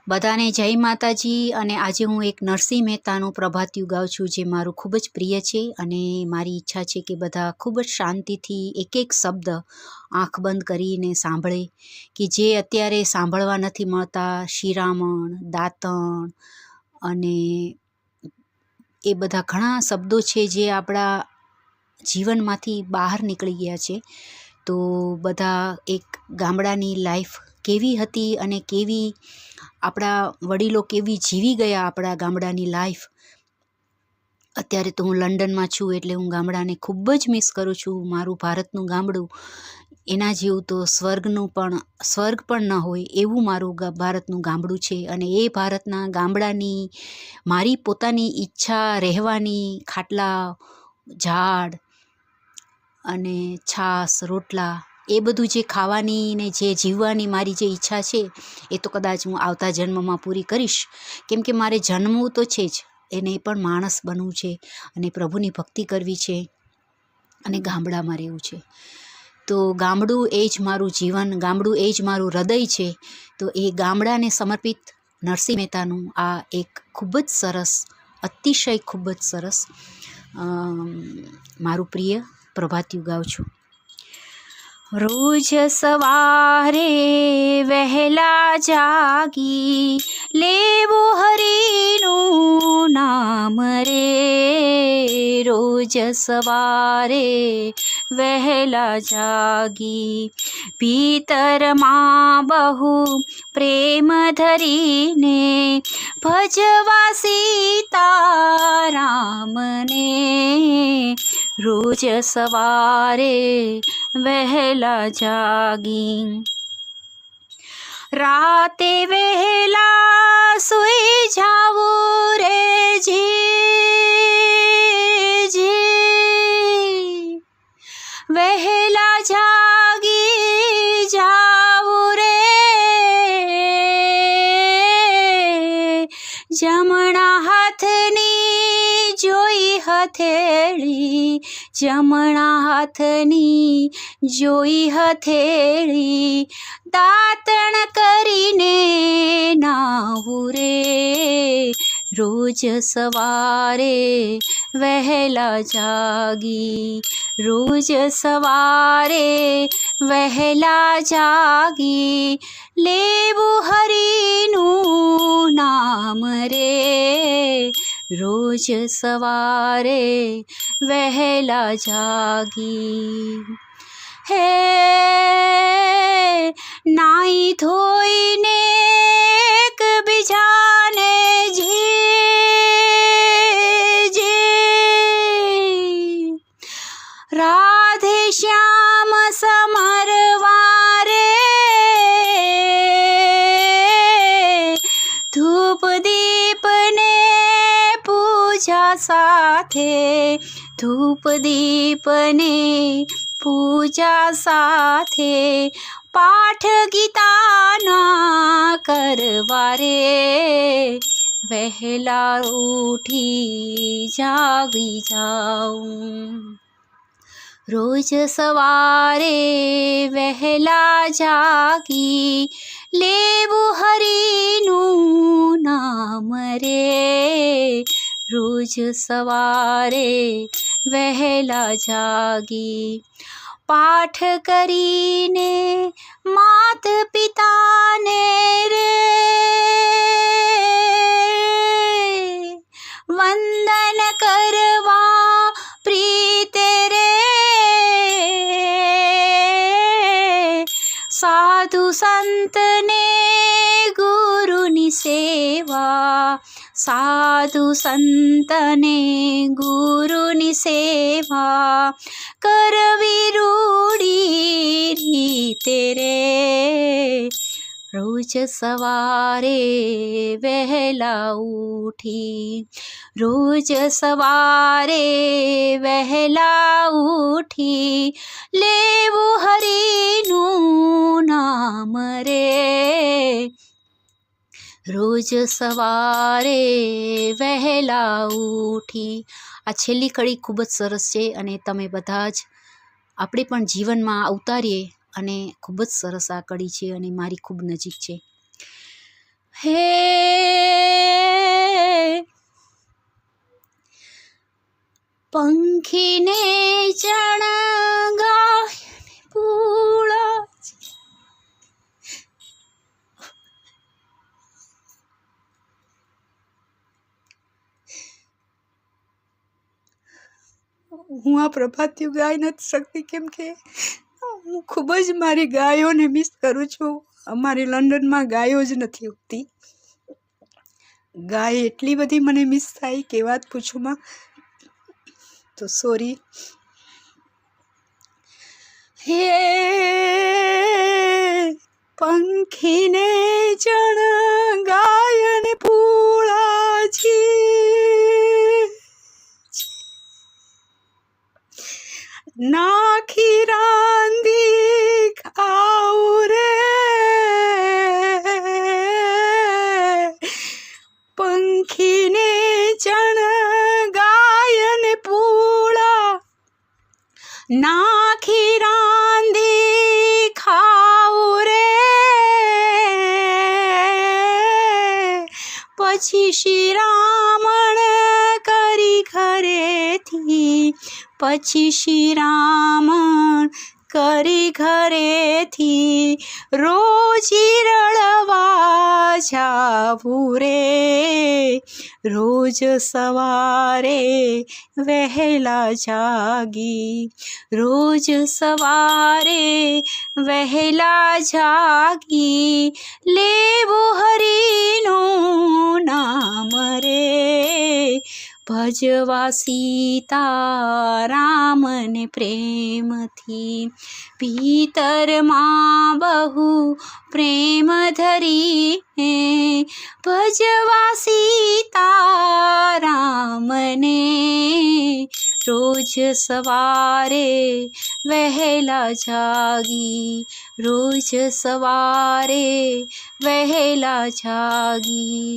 બધાને જય માતાજી। અને આજે હું એક નરસિંહ મહેતાનું પ્રભાતિયું ગાઉં છું, જે મારું ખૂબ જ પ્રિય છે। અને મારી ઈચ્છા છે કે બધા ખૂબ જ શાંતિથી એક એક શબ્દ આંખ બંધ કરીને સાંભળે, કે જે અત્યારે સાંભળવા નથી મળતા। શિરામણ, દાંતણ અને એ બધા ઘણા શબ્દો છે જે આપણા જીવનમાંથી બહાર નીકળી ગયા છે। તો બધા એક ગામડાની લાઈફ કેવી હતી અને કેવી આપણા વડીલો કેવી જીવી ગયા આપણા ગામડાની લાઈફ। અત્યારે તો હું લંડનમાં છું, એટલે હું ગામડાને ખૂબ જ મિસ કરું છું। મારું ભારતનું ગામડું એના જેવું તો સ્વર્ગ પણ ન હોય એવું મારું ભારતનું ગામડું છે। અને એ ભારતના ગામડાની મારી પોતાની ઈચ્છા રહેવાની, ખાટલા, ઝાડ અને છાશ, રોટલા, એ બધું જે ખાવાની ને જે જીવવાની મારી જે ઈચ્છા છે, એ તો કદાચ હું આવતા જન્મમાં પૂરી કરીશ, કેમ કે મારે જન્મવું તો છે જ, એને પણ માણસ બનવું છે અને પ્રભુની ભક્તિ કરવી છે અને ગામડામાં રહેવું છે। તો ગામડું એ જ મારું જીવન, ગામડું એ જ મારું હૃદય છે। તો એ ગામડાને સમર્પિત નરસિંહ મહેતાનું આ એક ખૂબ જ સરસ, અતિશય ખૂબ જ સરસ મારું પ્રિય પ્રભાતિયું ગાઉં છું। રોજ સવારે વહેલા જાગી લેવું હરિનું નામ રે। રોજ સવારે વહેલા જાગી ભીતરમાં બહુ પ્રેમ ધરીને ભજવા સીતારામને। રોજ સવારે વહેલા જાગી રાતે વહેલા સુઈ જાવું રે જી। વહેલા જાગી જાવું રે, જમણા હાથની જોઈ હથેળી, જમણા હાથની જોઈ હથેળી, દાંતણ કરીને નાવું રે। રોજ સવારે વહેલા જાગી, રોજ સવારે વહેલા જાગી લેવું હરિનું નામ રે। રોજ સવારે વહેલા જાગી હે નાઈ ધોઈને એકબીજાને જે રાધે શ્યામ સમરવા રે। ધૂપ દીપ ને પૂજા સાથે, ધૂપ દીપ ને પૂજા સાથે, પાઠ ગીતાના કરવા રે। વહેલા ઉઠી જાગી જાઉં, રોજ સવારે વહેલા જાગી લેવું હરિનું નામ રે। રોજ સવારે વહેલા જાગી પાઠ કરીને માત પિતાને રે વંદન કરવા પ્રીતે રે। સાધુ સંતને ગુરુની સેવા, સાધુ સંતને ગુરુની સેવા કરવી રૂડી રીતે રે। રોજ સવારે વહેલા ઉઠી, રોજ સવારે વહેલા ઉઠી લેવું હરિનું નામ રે। રોજ સવારે વહેલા ઉઠી, આ છેલ્લી કડી ખૂબ જ સરસ છે અને તમે બધા જ આપણે પણ જીવનમાં ઉતારીએ અને ખૂબ જ સરસ આ કડી છે અને મારી ખૂબ નજીક છે। હે પંખીને ચણગાય પૂળા હું આ પ્રભાતિયું ગાઈ નથી શકતી કેમ કે હું ખૂબ જ મારી ગાયોને મિસ કરું છું. અમારી લંડનમાં ગાયો જ નથી ઉગતી. ગાય એટલી બધી મને મિસ થાય કે વાત પૂછુંમાં. તો સોરી. હે પંખીને ચણગાય ને પૂળાજી નાખી રાંધી ખાઉં રે પંખીને ચણગાય ને પૂળા નાખી રાંધી ખાઉં રે પછી શિરામણ કરી ઘરેથી પછી શિરામણ કરી ઘરેથી રોજી રળવા જાવું રે રોજ સવારે વહેલા જાગી રોજ સવારે વહેલા જાગી લેવું હરિનું નામ રે ભજવા સીતારામને પ્રેમથી ભીતરમાં બહુ પ્રેમ ધરી ભજવા સીતારામને રોજ સવારે વહેલા જાગી રોજ સવારે વહેલા જાગી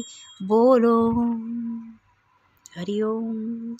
બોલો હરિ ઓમ.